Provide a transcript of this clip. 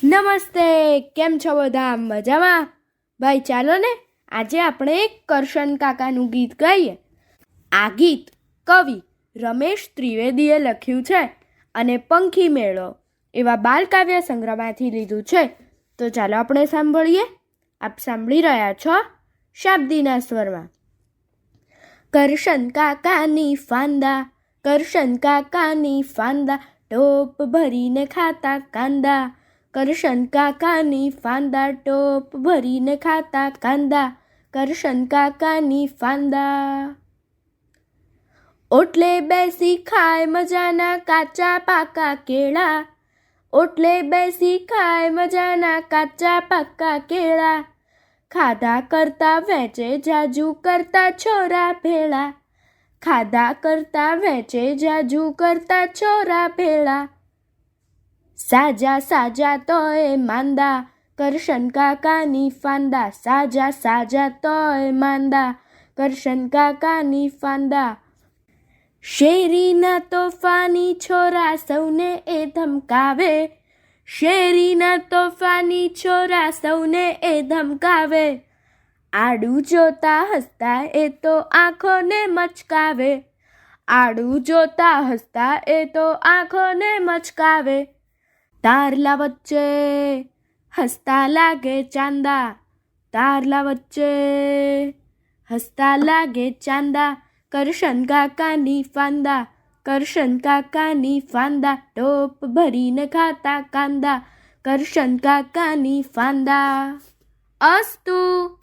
નમસ્તે, કેમ છો બધા? મજામાં? ભાઈ ચાલો ને આજે આપણે કરશન કાકાનું ગીત ગાઈએ. આ ગીત કવિ રમેશ ત્રિવેદીએ લખ્યું છે અને પંખી મેળો એવા બાલકાવ્ય સંગ્રહમાંથી લીધું છે. તો ચાલો આપણે સાંભળીએ. આપ સાંભળી રહ્યા છો શાબ્દીના સ્વરમાં. કરશન કાકાની ફાંદા, કરશન કાકાની ફાંદા, ટોપ ભરીને ખાતા કાંદા. કરશન કાકાની ફાંદા, ટોપ ભરીને ખાતા કાંદા. કરશન કાકાની ફાંદા. ઓટલે બેસી ખાય મજાના કાચા પાકા કેળા, ઓટલે બેસી ખાય મજાના કાચા પાકા કેળા. ખાધા કરતા વેચે જાજુ કરતા છોરા ભેળા, ખાધા કરતા વેચે જાજુ કરતા છોરા ભેળા. સાજા સાજા તોય માંદા, કરશન કાકાની ફાંદા. સાજા સાજા તોય માંદા, કરશન કાકાની ફાંદા. શેરીના તોફાની છોરા સૌને એ ધમકાવે, શેરીના તોફાની છોરા સૌને એ ધમકાવે. આડું જોતા હસતા એ તો આંખોને મચકાવે, આડું જોતા હસતા એ તો આંખોને મચકાવે. તારલા વચ્ચે હસતા લાગે ચાંદા, તારલા વચ્ચે હસતા લાગે ચાંદા. કરશન કાકાની ફાંદા, કરશન કાકાની ફાંદા, ટોપ ભરીને ખાતા કાંદા. કરશન કાકાની ફાંદા. અસ્તુ.